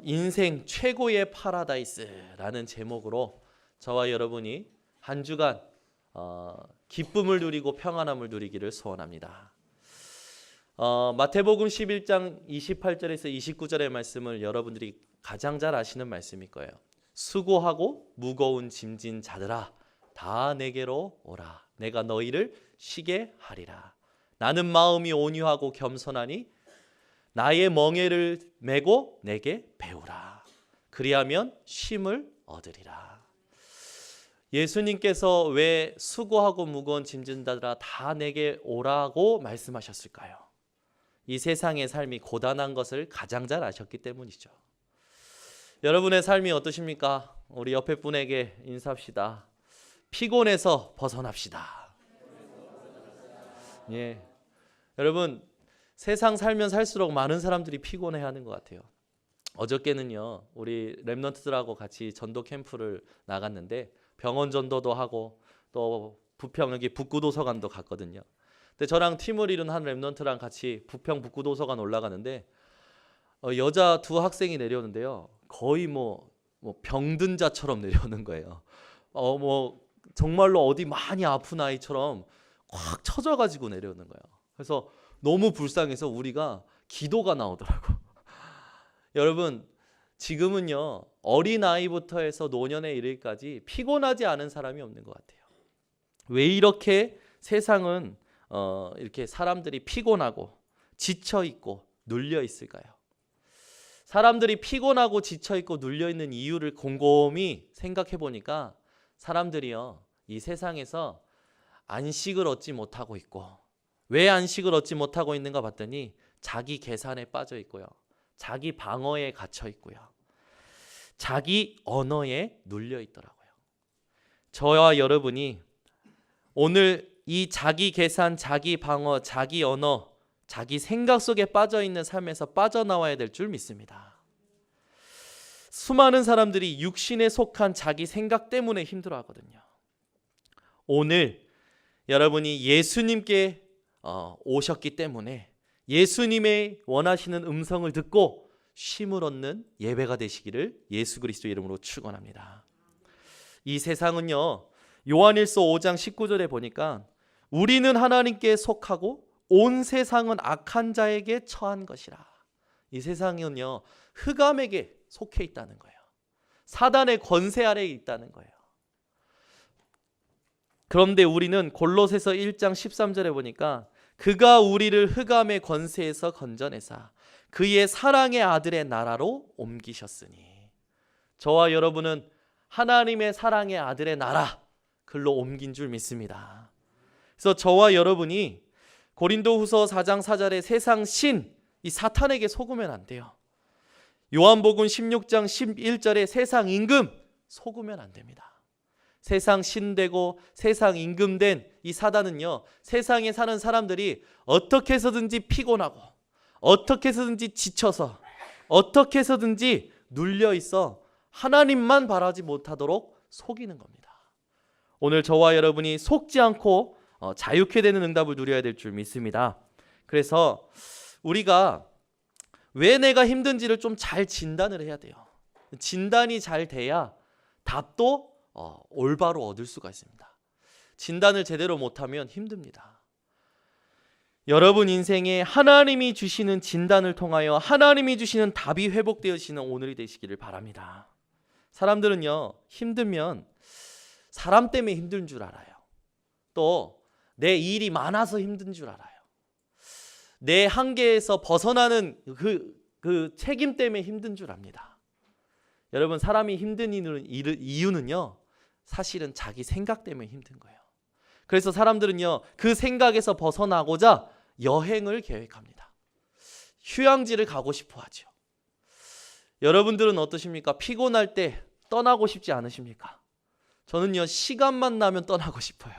인생 최고의 파라다이스라는 제목으로 저와 여러분이 한 주간 기쁨을 누리고 평안함을 누리기를 소원합니다. 마태복음 11장 28절에서 29절의 말씀을 여러분들이 가장 잘 아시는 말씀일 거예요. 수고하고 무거운 짐진 자들아 다 내게로 오라. 내가 너희를 쉬게 하리라. 나는 마음이 온유하고 겸손하니 나의 멍에를 메고 내게 배우라. 그리하면 쉼을 얻으리라. 예수님께서 왜 수고하고 무거운 짐진 자들아 다 내게 오라고 말씀하셨을까요? 이 세상의 삶이 고단한 것을 가장 잘 아셨기 때문이죠. 여러분의 삶이 어떠십니까? 우리 옆에 분에게 인사합시다. 피곤해서 벗어납시다. 예, 여러분 세상 살면 살수록 많은 사람들이 피곤해하는 것 같아요. 어저께는요 우리 랩런트들하고 같이 전도 캠프를 나갔는데 병원 전도도 하고 또 부평 여기 북구도서관도 갔거든요. 근데 저랑 팀을 이룬 한 랩런트랑 같이 부평 북구도서관 올라가는데 여자 두 학생이 내려오는데요. 거의 뭐 병든 자처럼 내려오는 거예요. 정말로 어디 많이 아픈 아이처럼 꽉 처져가지고 내려오는 거예요. 그래서 너무 불쌍해서 우리가 기도가 나오더라고. 여러분 지금은요 어린아이부터 해서 노년에 이르기까지 피곤하지 않은 사람이 없는 것 같아요. 왜 이렇게 세상은 이렇게 사람들이 피곤하고 지쳐있고 눌려있을까요? 사람들이 피곤하고 지쳐있고 눌려있는 이유를 곰곰이 생각해 보니까 사람들이요 이 세상에서 안식을 얻지 못하고 있고, 왜 안식을 얻지 못하고 있는가 봤더니 자기 계산에 빠져 있고요, 자기 방어에 갇혀 있고요, 자기 언어에 눌려 있더라고요. 저와 여러분이 오늘 이 자기 계산, 자기 방어, 자기 언어, 자기 생각 속에 빠져 있는 삶에서 빠져나와야 될 줄 믿습니다. 수많은 사람들이 육신에 속한 자기 생각 때문에 힘들어하거든요. 오늘 여러분이 예수님께 오셨기 때문에 예수님의 원하시는 음성을 듣고 쉼을 얻는 예배가 되시기를 예수 그리스도 이름으로 축원합니다. 이 세상은요 요한일서 5장 19절에 보니까 우리는 하나님께 속하고 온 세상은 악한 자에게 처한 것이라. 이 세상은요 흑암에게 속해 있다는 거예요. 사단의 권세 아래에 있다는 거예요. 그런데 우리는 골로새서 1장 13절에 보니까 그가 우리를 흑암의 권세에서 건져내사 그의 사랑의 아들의 나라로 옮기셨으니, 저와 여러분은 하나님의 사랑의 아들의 나라 글로 옮긴 줄 믿습니다. 그래서 저와 여러분이 고린도후서 4장 4절에 세상 신, 이 사탄에게 속으면 안 돼요. 요한복음 16장 11절에 세상 임금 속으면 안 됩니다. 세상 신되고 세상 임금된 이 사단은요 세상에 사는 사람들이 어떻게 해서든지 피곤하고 어떻게 해서든지 지쳐서 어떻게 해서든지 눌려있어 하나님만 바라지 못하도록 속이는 겁니다. 오늘 저와 여러분이 속지 않고 자유케 되는 응답을 누려야 될 줄 믿습니다. 그래서 우리가 왜 내가 힘든지를 좀 잘 진단을 해야 돼요. 진단이 잘 돼야 답도 올바로 얻을 수가 있습니다. 진단을 제대로 못하면 힘듭니다. 여러분 인생에 하나님이 주시는 진단을 통하여 하나님이 주시는 답이 회복되어지는 오늘이 되시기를 바랍니다. 사람들은요 힘들면 사람 때문에 힘든 줄 알아요. 또 내 일이 많아서 힘든 줄 알아요. 내 한계에서 벗어나는 그 책임 때문에 힘든 줄 압니다. 여러분 사람이 힘든 이유는요 사실은 자기 생각 때문에 힘든 거예요. 그래서 사람들은요 그 생각에서 벗어나고자 여행을 계획합니다. 휴양지를 가고 싶어 하죠. 여러분들은 어떠십니까? 피곤할 때 떠나고 싶지 않으십니까? 저는요 시간만 나면 떠나고 싶어요.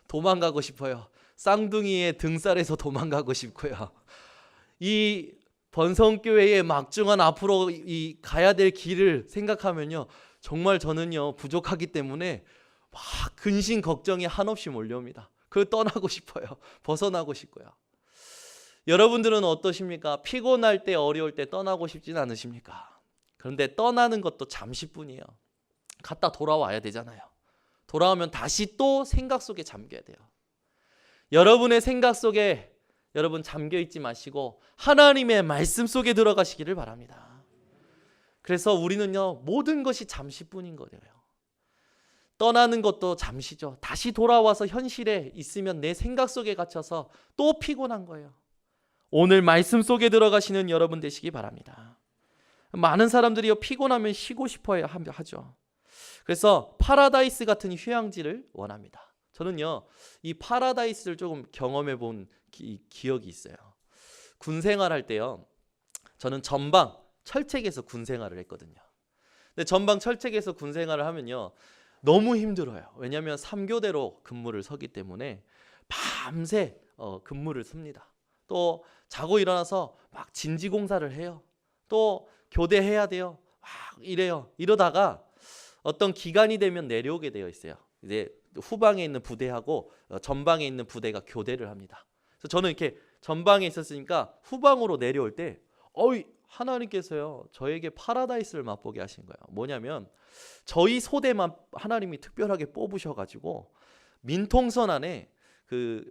도망가고 싶어요. 쌍둥이의 등살에서 도망가고 싶고요. 이 번성교회의 막중한 앞으로 이 가야 될 길을 생각하면요 정말 저는요 부족하기 때문에 막 근심 걱정이 한없이 몰려옵니다. 그걸 떠나고 싶어요. 벗어나고 싶고요. 여러분들은 어떠십니까? 피곤할 때, 어려울 때 떠나고 싶진 않으십니까? 그런데 떠나는 것도 잠시뿐이에요. 갔다 돌아와야 되잖아요. 돌아오면 다시 또 생각 속에 잠겨야 돼요. 여러분의 생각 속에 여러분 잠겨 있지 마시고 하나님의 말씀 속에 들어가시기를 바랍니다. 그래서 우리는요, 모든 것이 잠시뿐인 거예요. 떠나는 것도 잠시죠. 다시 돌아와서 현실에 있으면 내 생각 속에 갇혀서 또 피곤한 거예요. 오늘 말씀 속에 들어가시는 여러분 되시기 바랍니다. 많은 사람들이 피곤하면 쉬고 싶어 하죠. 그래서 파라다이스 같은 휴양지를 원합니다. 저는요, 이 파라다이스를 조금 경험해 본 기억이 있어요. 군 생활할 때요, 저는 전방 철책에서 군 생활을 했거든요. 근데 전방 철책에서 군 생활을 하면요, 너무 힘들어요. 왜냐하면 3교대로 근무를 서기 때문에 밤새 근무를 씁니다. 또 자고 일어나서 막 진지공사를 해요. 또 교대해야 돼요. 막 이래요. 이러다가 어떤 기간이 되면 내려오게 되어 있어요. 이제 후방에 있는 부대하고 전방에 있는 부대가 교대를 합니다. 그래서 저는 이렇게 전방에 있었으니까 후방으로 내려올 때 하나님께서요, 저에게 파라다이스를 맛보게 하신 거예요. 뭐냐면 저희 소대만 하나님이 특별하게 뽑으셔가지고 민통선 안에 그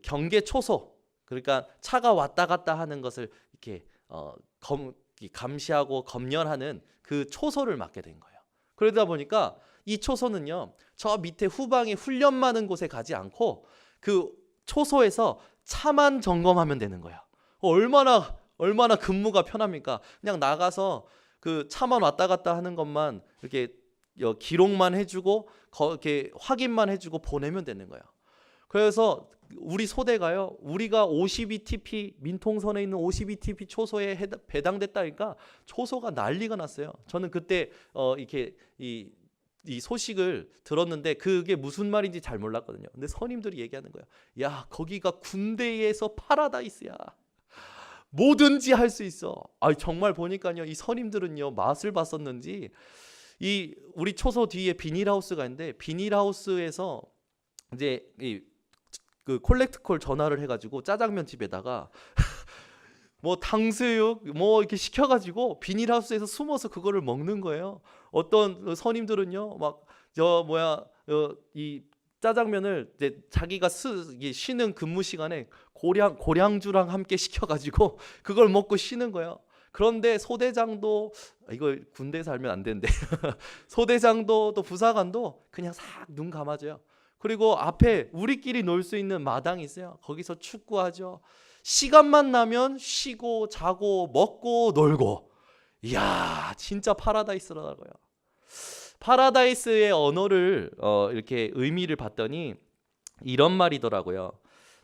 경계 초소, 그러니까 차가 왔다 갔다 하는 것을 이렇게 감시하고 검열하는 그 초소를 맡게 된 거예요. 그러다 보니까 이 초소는요, 저 밑에 후방에 훈련 많은 곳에 가지 않고 그 초소에서 차만 점검하면 되는 거예요. 얼마나 근무가 편합니까? 그냥 나가서 그 차만 왔다 갔다 하는 것만 이렇게 기록만 해주고 이렇게 확인만 해주고 보내면 되는 거예요. 그래서 우리 소대가요, 우리가 52TP 민통선에 있는 52TP 초소에 배당됐다니까 초소가 난리가 났어요. 저는 그때 이렇게 이 소식을 들었는데 그게 무슨 말인지 잘 몰랐거든요. 근데 선임들이 얘기하는 거예요. 야, 거기가 군대에서 파라다이스야. 뭐든지 할 수 있어. 정말 보니까요, 이 선임들은요, 맛을 봤었는지 이 우리 초소 뒤에 비닐하우스가 있는데 비닐하우스에서 이제 그 콜렉트콜 전화를 해가지고 짜장면 집에다가 뭐 탕수육 뭐 이렇게 시켜가지고 비닐하우스에서 숨어서 그거를 먹는 거예요. 어떤 선임들은요, 막 이 짜장면을 이제 자기가 쉬는 근무 시간에 고량주랑 함께 시켜가지고 그걸 먹고 쉬는 거예요. 그런데 소대장도, 이거 군대에서 알면 안 되는데 소대장도 또 부사관도 그냥 싹 눈 감아줘요. 그리고 앞에 우리끼리 놀 수 있는 마당이 있어요. 거기서 축구하죠. 시간만 나면 쉬고 자고 먹고 놀고. 이야, 진짜 파라다이스라고요. 파라다이스의 언어를 이렇게 의미를 봤더니 이런 말이더라고요.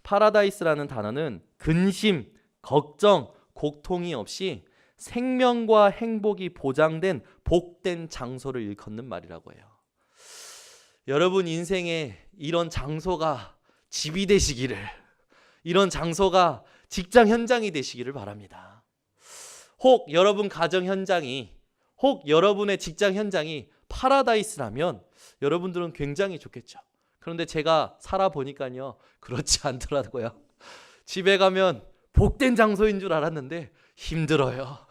파라다이스라는 단어는 근심, 걱정, 고통이 없이 생명과 행복이 보장된 복된 장소를 일컫는 말이라고 해요. 여러분 인생에 이런 장소가 집이 되시기를, 이런 장소가 직장 현장이 되시기를 바랍니다. 혹 여러분 가정 현장이, 혹 여러분의 직장 현장이 파라다이스라면 여러분들은 굉장히 좋겠죠. 그런데 제가 살아보니까요, 그렇지 않더라고요. 집에 가면 복된 장소인 줄 알았는데 힘들어요.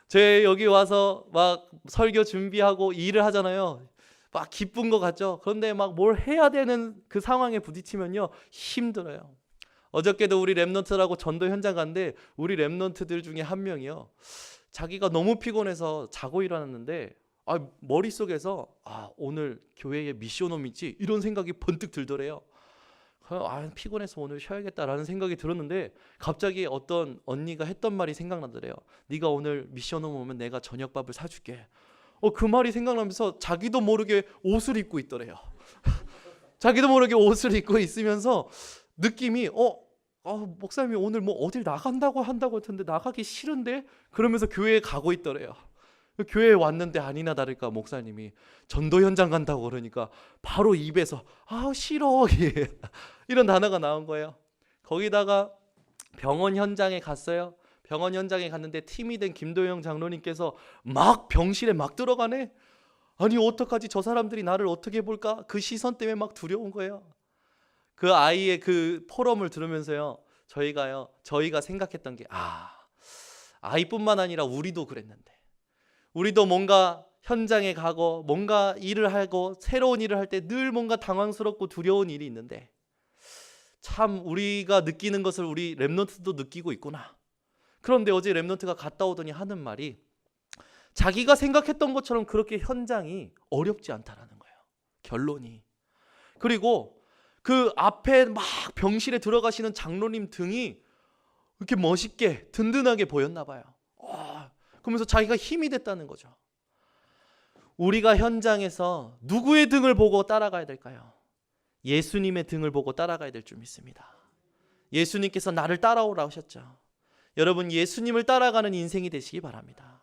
제 여기 와서 막 설교 준비하고 일을 하잖아요. 막 기쁜 것 같죠. 그런데 막 뭘 해야 되는 그 상황에 부딪히면요, 힘들어요. 어저께도 우리 랩넌트라고 전도 현장 갔는데 우리 랩넌트들 중에 한 명이요, 자기가 너무 피곤해서 자고 일어났는데 머릿속에서 오늘 교회에 미션홈 있지, 이런 생각이 번뜩 들더래요. 피곤해서 오늘 쉬어야겠다라는 생각이 들었는데 갑자기 어떤 언니가 했던 말이 생각나더래요. 네가 오늘 미션홈 오면 내가 저녁밥을 사줄게. 그 말이 생각나면서 자기도 모르게 옷을 입고 있더래요. 자기도 모르게 옷을 입고 있으면서 느낌이 목사님이 오늘 뭐 어딜 나간다고 한다고 했는데 나가기 싫은데, 그러면서 교회에 가고 있더래요. 교회에 왔는데 아니나 다를까 목사님이 전도 현장 간다고 그러니까 바로 입에서 싫어 이런 단어가 나온 거예요. 거기다가 병원 현장에 갔어요. 병원 현장에 갔는데 팀이 된 김도영 장로님께서 막 병실에 막 들어가네. 아니 어떡하지, 저 사람들이 나를 어떻게 볼까, 그 시선 때문에 막 두려운 거예요. 그 아이의 그 포럼을 들으면서요, 저희가 생각했던 게 아이뿐만 아니라 우리도 그랬는데, 우리도 뭔가 현장에 가고 뭔가 일을 하고 새로운 일을 할 때 늘 뭔가 당황스럽고 두려운 일이 있는데, 참 우리가 느끼는 것을 우리 랩넌트도 느끼고 있구나. 그런데 어제 랩넌트가 갔다 오더니 하는 말이, 자기가 생각했던 것처럼 그렇게 현장이 어렵지 않다라는 거예요. 결론이. 그리고 그 앞에 막 병실에 들어가시는 장로님 등이 이렇게 멋있게 든든하게 보였나 봐요. 그러면서 자기가 힘이 됐다는 거죠. 우리가 현장에서 누구의 등을 보고 따라가야 될까요? 예수님의 등을 보고 따라가야 될 줄 믿습니다. 예수님께서 나를 따라오라 하셨죠. 여러분, 예수님을 따라가는 인생이 되시기 바랍니다.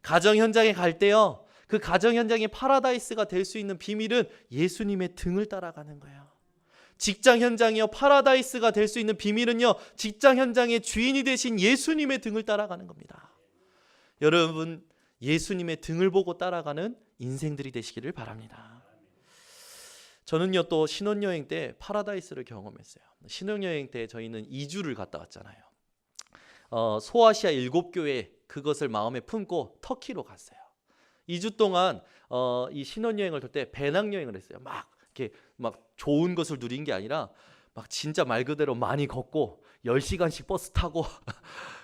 가정 현장에 갈 때요, 그 가정 현장이 파라다이스가 될 수 있는 비밀은 예수님의 등을 따라가는 거예요. 직장 현장이요, 파라다이스가 될 수 있는 비밀은요, 직장 현장의 주인이 되신 예수님의 등을 따라가는 겁니다. 여러분, 예수님의 등을 보고 따라가는 인생들이 되시기를 바랍니다. 저는요, 또 신혼여행 때 파라다이스를 경험했어요. 신혼여행 때 저희는 2주를 갔다 왔잖아요. 소아시아 7교회 그것을 마음에 품고 터키로 갔어요. 2주 동안 이 신혼여행을 돌 때 배낭여행을 했어요. 막 이렇게 막 좋은 것을 누린 게 아니라 막 진짜 말 그대로 많이 걷고 10시간씩 버스 타고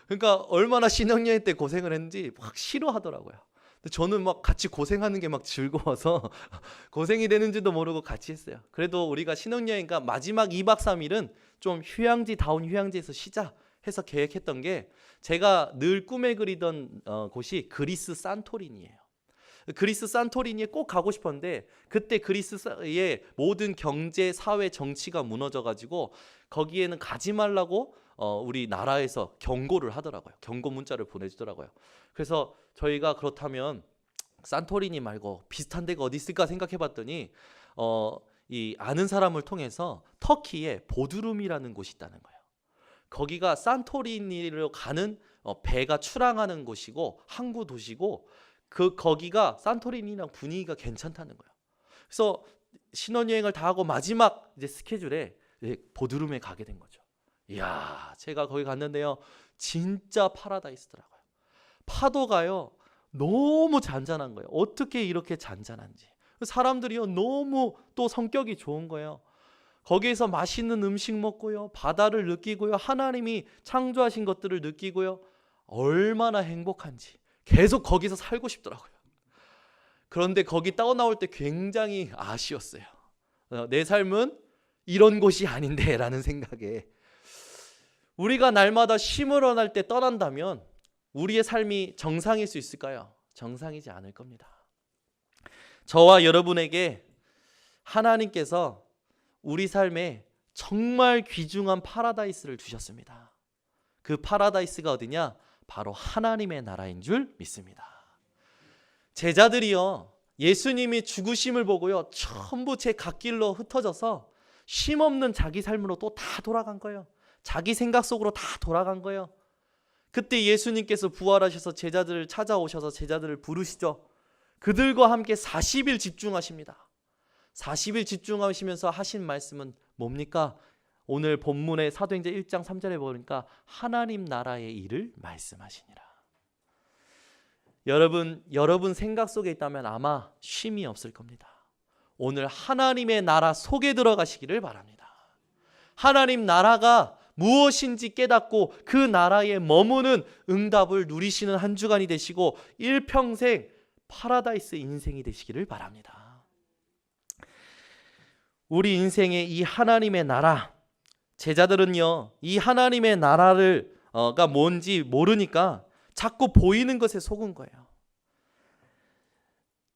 그러니까 얼마나 신혼여행 때 고생을 했는지 막 싫어하더라고요. 근데 저는 막 같이 고생하는 게 막 즐거워서 고생이 되는지도 모르고 같이 했어요. 그래도 우리가 신혼여행가 마지막 2박 3일은 좀 휴양지다운 휴양지에서 쉬자 해서 계획했던 게, 제가 늘 꿈에 그리던 곳이 그리스 산토리니예요. 그리스 산토리니에 꼭 가고 싶었는데, 그때 그리스의 모든 경제, 사회, 정치가 무너져가지고 거기에는 가지 말라고 우리 나라에서 경고를 하더라고요. 경고 문자를 보내주더라고요. 그래서 저희가 그렇다면 산토리니 말고 비슷한 데가 어디 있을까 생각해봤더니 이 아는 사람을 통해서 터키에 보드룸이라는 곳이 있다는 거예요. 거기가 산토리니로 가는 배가 출항하는 곳이고 항구 도시고, 거기가 산토리니랑 분위기가 괜찮다는 거예요. 그래서 신혼여행을 다 하고 마지막 이제 스케줄에 보드룸에 가게 된 거죠. 이야, 제가 거기 갔는데요, 진짜 파라다이스더라고요. 파도가요 너무 잔잔한 거예요. 어떻게 이렇게 잔잔한지. 사람들이요 너무 또 성격이 좋은 거예요. 거기에서 맛있는 음식 먹고요, 바다를 느끼고요, 하나님이 창조하신 것들을 느끼고요, 얼마나 행복한지 계속 거기서 살고 싶더라고요. 그런데 거기 떠나올 때 굉장히 아쉬웠어요. 내 삶은 이런 곳이 아닌데 라는 생각에, 우리가 날마다 쉼을 원할 때 떠난다면 우리의 삶이 정상일 수 있을까요? 정상이지 않을 겁니다. 저와 여러분에게 하나님께서 우리 삶에 정말 귀중한 파라다이스를 주셨습니다. 그 파라다이스가 어디냐? 바로 하나님의 나라인 줄 믿습니다. 제자들이요, 예수님이 죽으심을 보고요, 전부 제 갓길로 흩어져서 쉼없는 자기 삶으로 또 다 돌아간 거예요. 자기 생각 속으로 다 돌아간 거예요. 그때 예수님께서 부활하셔서 제자들을 찾아오셔서 제자들을 부르시죠. 그들과 함께 40일 집중하십니다. 40일 집중하시면서 하신 말씀은 뭡니까? 오늘 본문의 사도행전 1장 3절에 보니까 하나님 나라의 일을 말씀하시니라. 여러분 생각 속에 있다면 아마 쉼이 없을 겁니다. 오늘 하나님의 나라 속에 들어가시기를 바랍니다. 하나님 나라가 무엇인지 깨닫고 그 나라에 머무는 응답을 누리시는 한 주간이 되시고 일평생 파라다이스 인생이 되시기를 바랍니다. 우리 인생의 이 하나님의 나라, 제자들은요 이 하나님의 나라가 뭔지 모르니까 자꾸 보이는 것에 속은 거예요.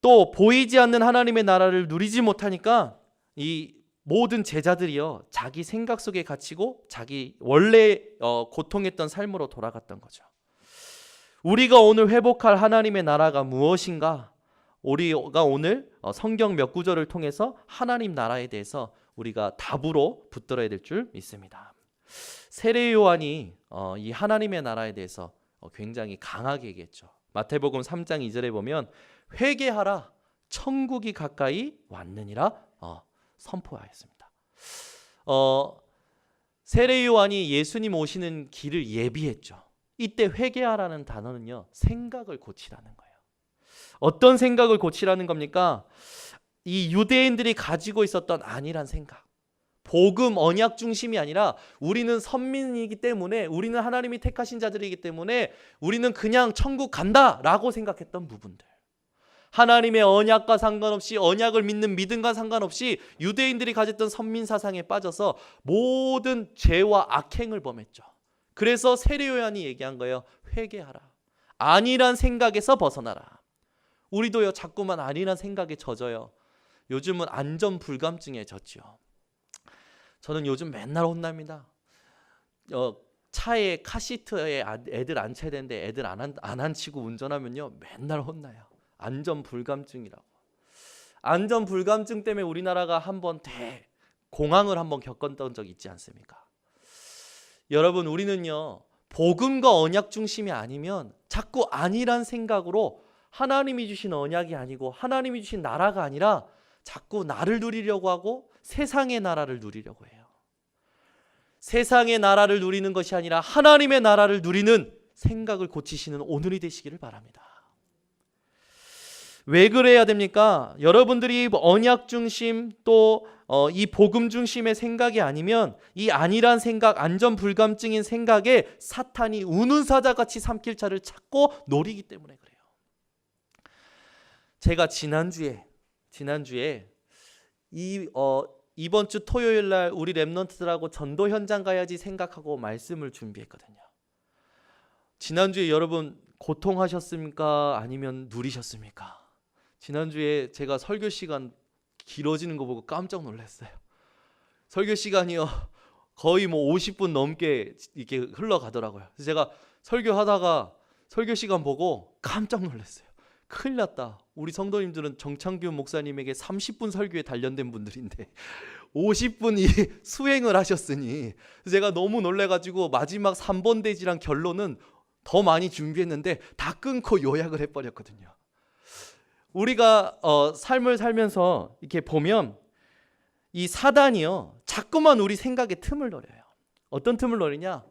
또 보이지 않는 하나님의 나라를 누리지 못하니까 이 모든 제자들이요 자기 생각 속에 갇히고 자기 원래 고통했던 삶으로 돌아갔던 거죠. 우리가 오늘 회복할 하나님의 나라가 무엇인가? 우리가 오늘 성경 몇 구절을 통해서 하나님 나라에 대해서 우리가 답으로 붙들어야 될 줄 믿습니다. 세례 요한이 이 하나님의 나라에 대해서 굉장히 강하게 얘기했죠. 마태복음 3장 2절에 보면 회개하라 천국이 가까이 왔느니라 선포하였습니다. 세례 요한이 예수님 오시는 길을 예비했죠. 이때 회개하라는 단어는요, 생각을 고치라는 거예요. 어떤 생각을 고치라는 겁니까? 이 유대인들이 가지고 있었던 안일한 생각, 복음 언약 중심이 아니라 우리는 선민이기 때문에, 우리는 하나님이 택하신 자들이기 때문에 우리는 그냥 천국 간다라고 생각했던 부분들, 하나님의 언약과 상관없이, 언약을 믿는 믿음과 상관없이 유대인들이 가졌던 선민 사상에 빠져서 모든 죄와 악행을 범했죠. 그래서 세례 요한이 얘기한 거예요. 회개하라. 안일한 생각에서 벗어나라. 우리도요, 자꾸만 안일한 생각에 젖어요. 요즘은 안전 불감증에 젖죠. 저는 요즘 맨날 혼납니다. 차에 카시트에 애들 앉혀야 되는데 애들 안 앉히고 운전하면요, 맨날 혼나요. 안전 불감증이라고. 안전 불감증 때문에 우리나라가 한번 공황을 한번 겪었던 적 있지 않습니까? 여러분, 우리는요, 복음과 언약 중심이 아니면 자꾸 안일한 생각으로 하나님이 주신 언약이 아니고 하나님이 주신 나라가 아니라 자꾸 나를 누리려고 하고 세상의 나라를 누리려고 해요. 세상의 나라를 누리는 것이 아니라 하나님의 나라를 누리는 생각을 고치시는 오늘이 되시기를 바랍니다. 왜 그래야 됩니까? 여러분들이 언약 중심 또 이 복음 중심의 생각이 아니면 이 안일한 생각, 안전 불감증인 생각에 사탄이 우는 사자같이 삼킬 자를 찾고 노리기 때문에 그래요. 제가 지난주에 이번 주 토요일 날 우리 랩런트들하고 전도 현장 가야지 생각하고 말씀을 준비했거든요. 지난주에 여러분 고통하셨습니까? 아니면 누리셨습니까? 지난주에 제가 설교 시간 길어지는 거 보고 깜짝 놀랐어요. 설교 시간이요, 거의 50분 넘게 이렇게 흘러가더라고요. 그래서 제가 설교하다가 설교 시간 보고 깜짝 놀랐어요. 큰일 났다. 우리 성도님들은 정창균 목사님에게 30분 설교에 단련된 분들인데 50분이 수행을 하셨으니, 제가 너무 놀래가지고 마지막 3번 대지랑 결론은 더 많이 준비했는데 다 끊고 요약을 해버렸거든요. 우리가 삶을 살면서 이렇게 보면 이 사단이요, 자꾸만 우리 생각에 틈을 노려요. 어떤 틈을 노리냐?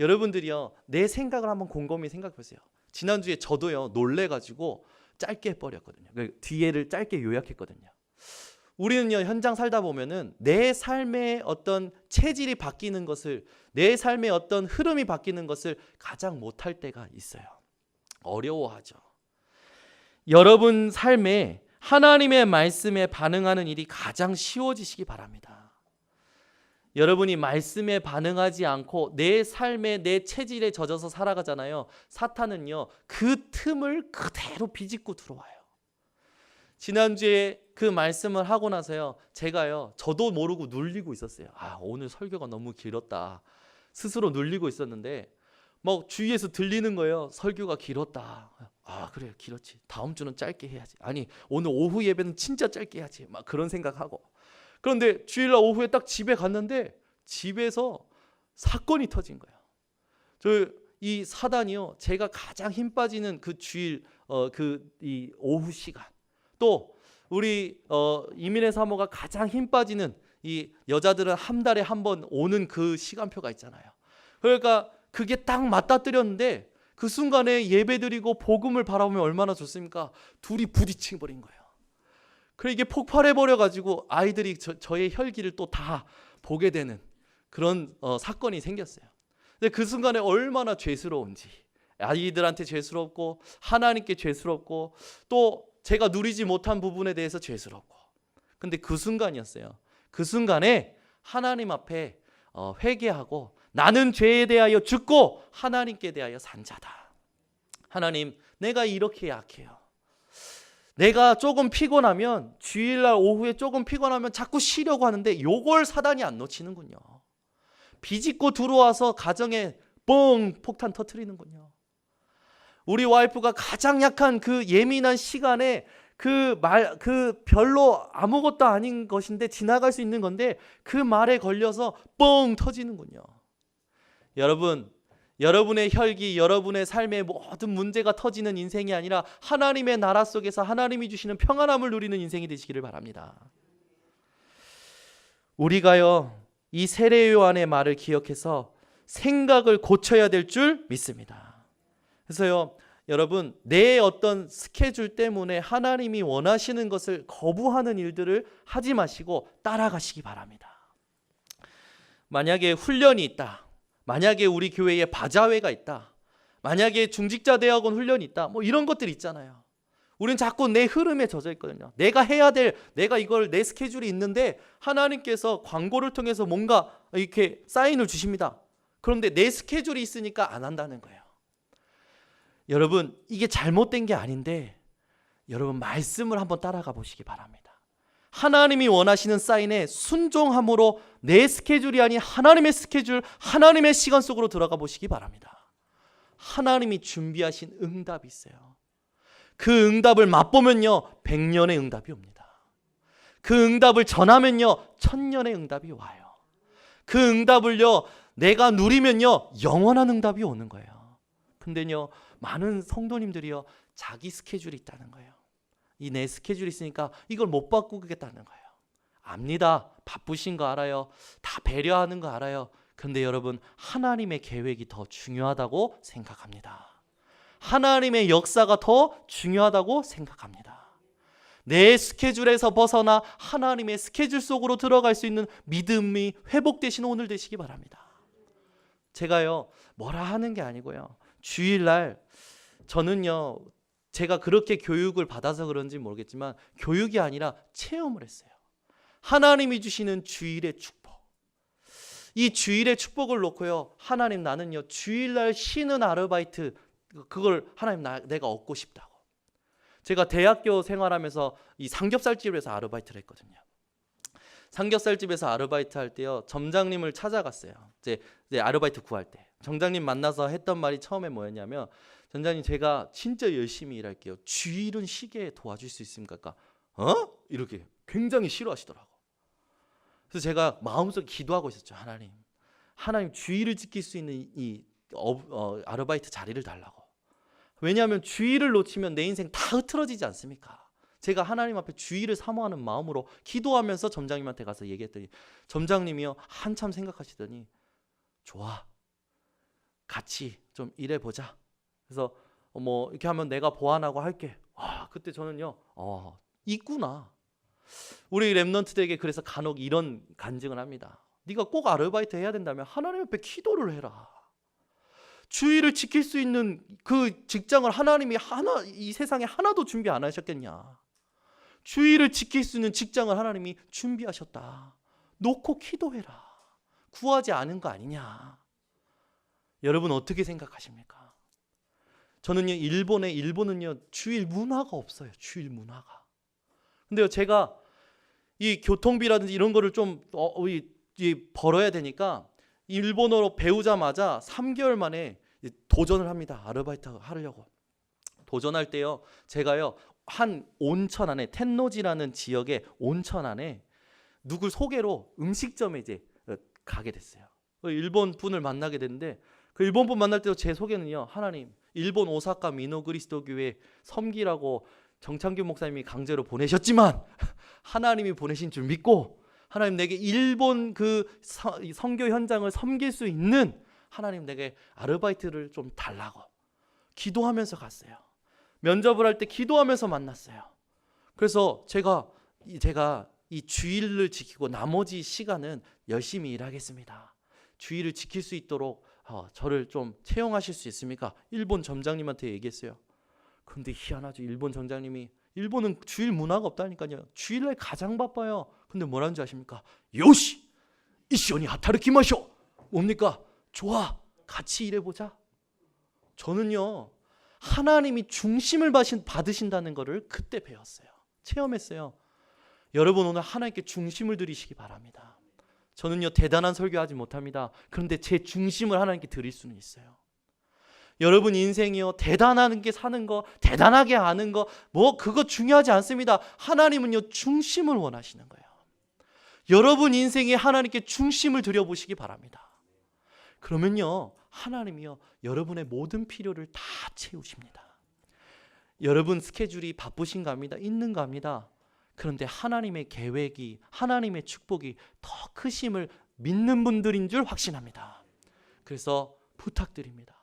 여러분들이요, 내 생각을 한번 곰곰이 생각해 보세요. 지난주에 저도요, 놀래가지고 짧게 해버렸거든요. 뒤에를 짧게 요약했거든요. 우리는요, 현장 살다 보면은 내 삶의 어떤 체질이 바뀌는 것을, 내 삶의 어떤 흐름이 바뀌는 것을 가장 못할 때가 있어요. 어려워하죠. 여러분 삶에 하나님의 말씀에 반응하는 일이 가장 쉬워지시기 바랍니다. 여러분이 말씀에 반응하지 않고 내 삶에, 내 체질에 젖어서 살아가잖아요. 사탄은요, 그 틈을 그대로 비집고 들어와요. 지난주에 그 말씀을 하고 나서요, 저도 모르고 눌리고 있었어요. 오늘 설교가 너무 길었다. 스스로 눌리고 있었는데 주위에서 들리는 거예요. 설교가 길었다. 그래, 길었지. 다음 주는 짧게 해야지. 아니, 오늘 오후 예배는 진짜 짧게 해야지. 그런 생각하고. 그런데 주일날 오후에 딱 집에 갔는데 집에서 사건이 터진 거예요. 이 사단이요, 제가 가장 힘 빠지는 그 주일 이 오후 시간, 또 우리 이민의 사모가 가장 힘 빠지는, 이 여자들은 한 달에 한 번 오는 그 시간표가 있잖아요. 그러니까 그게 딱 맞닥뜨렸는데 그 순간에 예배드리고 복음을 바라보면 얼마나 좋습니까? 둘이 부딪혀 버린 거예요. 그래, 이게 폭발해버려 가지고 아이들이 저의 혈기를 또 다 보게 되는 그런 사건이 생겼어요. 근데 그 순간에 얼마나 죄스러운지, 아이들한테 죄스럽고 하나님께 죄스럽고 또 제가 누리지 못한 부분에 대해서 죄스럽고. 근데 그 순간이었어요. 그 순간에 하나님 앞에 회개하고 나는 죄에 대하여 죽고 하나님께 대하여 산 자다. 하나님, 내가 이렇게 약해요. 내가 조금 피곤하면, 주일날 오후에 조금 피곤하면 자꾸 쉬려고 하는데 요걸 사단이 안 놓치는군요. 비집고 들어와서 가정에 뻥 폭탄 터뜨리는군요. 우리 와이프가 가장 약한 그 예민한 시간에 그 별로 아무것도 아닌 것인데 지나갈 수 있는 건데 그 말에 걸려서 뻥 터지는군요. 여러분, 여러분의 혈기, 여러분의 삶의 모든 문제가 터지는 인생이 아니라 하나님의 나라 속에서 하나님이 주시는 평안함을 누리는 인생이 되시기를 바랍니다. 우리가요, 이 세례 요한의 말을 기억해서 생각을 고쳐야 될 줄 믿습니다. 그래서요, 여러분, 내 어떤 스케줄 때문에 하나님이 원하시는 것을 거부하는 일들을 하지 마시고 따라가시기 바랍니다. 만약에 훈련이 있다, 만약에 우리 교회에 바자회가 있다, 만약에 중직자 대학원 훈련이 있다, 뭐 이런 것들 있잖아요. 우린 자꾸 내 흐름에 젖어 있거든요. 내가 해야 될, 내가 이걸 내 스케줄이 있는데 하나님께서 광고를 통해서 뭔가 이렇게 사인을 주십니다. 그런데 내 스케줄이 있으니까 안 한다는 거예요. 여러분, 이게 잘못된 게 아닌데 여러분 말씀을 한번 따라가 보시기 바랍니다. 하나님이 원하시는 사인에 순종함으로 내 스케줄이 아닌 하나님의 스케줄, 하나님의 시간 속으로 들어가 보시기 바랍니다. 하나님이 준비하신 응답이 있어요. 그 응답을 맛보면요 100년의 응답이 옵니다. 그 응답을 전하면요 1000년의 응답이 와요. 그 응답을요 내가 누리면요 영원한 응답이 오는 거예요. 근데요 많은 성도님들이요 자기 스케줄이 있다는 거예요. 이 내 스케줄이 있으니까 이걸 못 바꾸겠다는 거예요. 압니다. 바쁘신 거 알아요. 다 배려하는 거 알아요. 근데 여러분 하나님의 계획이 더 중요하다고 생각합니다. 하나님의 역사가 더 중요하다고 생각합니다. 내 스케줄에서 벗어나 하나님의 스케줄 속으로 들어갈 수 있는 믿음이 회복되시는 오늘 되시기 바랍니다. 제가요 뭐라 하는 게 아니고요. 주일날 저는요 제가 그렇게 교육을 받아서 그런지 모르겠지만 교육이 아니라 체험을 했어요. 하나님이 주시는 주일의 축복. 이 주일의 축복을 놓고요. 하나님 나는요 주일날 쉬는 아르바이트 그걸 하나님 내가 얻고 싶다고. 제가 대학교 생활하면서 이 삼겹살집에서 아르바이트를 했거든요. 삼겹살집에서 아르바이트 할 때요 점장님을 찾아갔어요. 이제 아르바이트 구할 때 점장님 만나서 했던 말이 처음에 뭐였냐면 점장님 제가 진짜 열심히 일할게요. 주일은 쉬게 도와줄 수 있습니까? 이렇게 굉장히 싫어하시더라고. 그래서 제가 마음속에 기도하고 있었죠. 하나님 주일을 지킬 수 있는 이 아르바이트 자리를 달라고. 왜냐하면 주일을 놓치면 내 인생 다 흐트러지지 않습니까? 제가 하나님 앞에 주일을 사모하는 마음으로 기도하면서 점장님한테 가서 얘기했더니 점장님이요 한참 생각하시더니 좋아 같이 좀 일해보자. 그래서 뭐 이렇게 하면 내가 보완하고 할게. 그때 저는요 있구나. 우리 랩런트들에게 그래서 간혹 이런 간증을 합니다. 네가 꼭 아르바이트 해야 된다면 하나님 앞에 기도를 해라. 주일을 지킬 수 있는 그 직장을 하나님이 이 세상에 하나도 준비 안 하셨겠냐. 주일을 지킬 수 있는 직장을 하나님이 준비하셨다. 놓고 기도해라. 구하지 않은 거 아니냐. 여러분 어떻게 생각하십니까? 저는요 일본은요 주일 문화가 없어요. 주일 문화가. 근데요 제가 이 교통비라든지 이런 거를 좀 벌어야 되니까 일본어로 배우자마자 3개월 만에 도전을 합니다. 아르바이트 하려고. 도전할 때요 제가요 한 온천 안에 텐노지라는 지역의 온천 안에 누굴 소개로 음식점에 이제 가게 됐어요. 일본 분을 만나게 됐는데 그 일본 분 만날 때도 제 소개는요 하나님 일본 오사카 미노 그리스도 교회 섬기라고 정창균 목사님이 강제로 보내셨지만 하나님이 보내신 줄 믿고 하나님 내게 일본 그 선교 현장을 섬길 수 있는 하나님 내게 아르바이트를 좀 달라고 기도하면서 갔어요. 면접을 할 때 기도하면서 만났어요. 그래서 제가 이 주일을 지키고 나머지 시간은 열심히 일하겠습니다. 주일을 지킬 수 있도록 저를 좀 채용하실 수 있습니까? 일본 점장님한테 얘기했어요. 근데 희한하죠. 일본 점장님이 일본은 주일 문화가 없다니까요. 주일날 가장 바빠요. 근데 뭐라는 줄 아십니까? 요시! 이시오니 하타르키마쇼! 뭡니까? 좋아! 같이 일해보자. 저는요. 하나님이 중심을 받으신다는 것을 그때 배웠어요. 체험했어요. 여러분 오늘 하나님께 중심을 드리시기 바랍니다. 저는요 대단한 설교하지 못합니다. 그런데 제 중심을 하나님께 드릴 수는 있어요. 여러분 인생이요 대단하게 사는 거, 대단하게 아는 거, 뭐 그거 중요하지 않습니다. 하나님은요 중심을 원하시는 거예요. 여러분 인생에 하나님께 중심을 드려보시기 바랍니다. 그러면요 하나님이요 여러분의 모든 필요를 다 채우십니다. 여러분 스케줄이 바쁘신가 합니다. 있는가 합니다. 그런데 하나님의 계획이, 하나님의 축복이 더 크심을 믿는 분들인 줄 확신합니다. 그래서 부탁드립니다.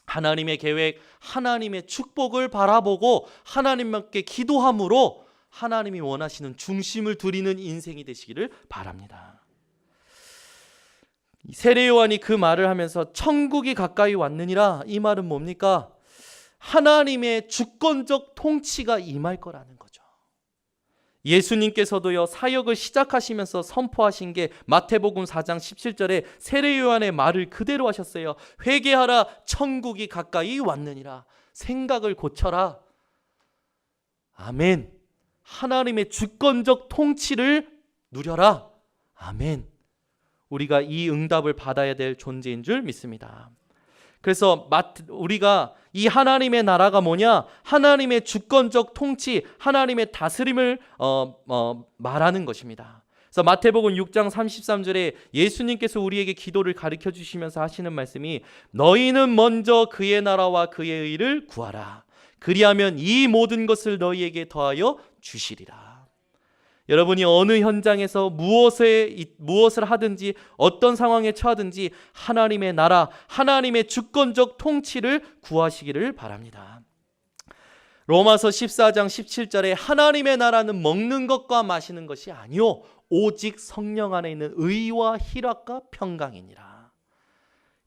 하나님의 계획, 하나님의 축복을 바라보고 하나님께 기도함으로 하나님이 원하시는 중심을 두리는 인생이 되시기를 바랍니다. 세례 요한이 그 말을 하면서 천국이 가까이 왔느니라, 이 말은 뭡니까? 하나님의 주권적 통치가 임할 거라는 거죠. 예수님께서도요, 사역을 시작하시면서 선포하신 게 마태복음 4장 17절에 세례 요한의 말을 그대로 하셨어요. 회개하라, 천국이 가까이 왔느니라. 생각을 고쳐라. 아멘. 하나님의 주권적 통치를 누려라. 아멘. 우리가 이 응답을 받아야 될 존재인 줄 믿습니다. 그래서 우리가 이 하나님의 나라가 뭐냐? 하나님의 주권적 통치, 하나님의 다스림을 말하는 것입니다. 그래서 마태복음 6장 33절에 예수님께서 우리에게 기도를 가르쳐 주시면서 하시는 말씀이 너희는 먼저 그의 나라와 그의 의를 구하라. 그리하면 이 모든 것을 너희에게 더하여 주시리라. 여러분이 어느 현장에서 무엇을 하든지 어떤 상황에 처하든지 하나님의 나라, 하나님의 주권적 통치를 구하시기를 바랍니다. 로마서 14장 17절에 하나님의 나라는 먹는 것과 마시는 것이 아니요 오직 성령 안에 있는 의와 희락과 평강이니라.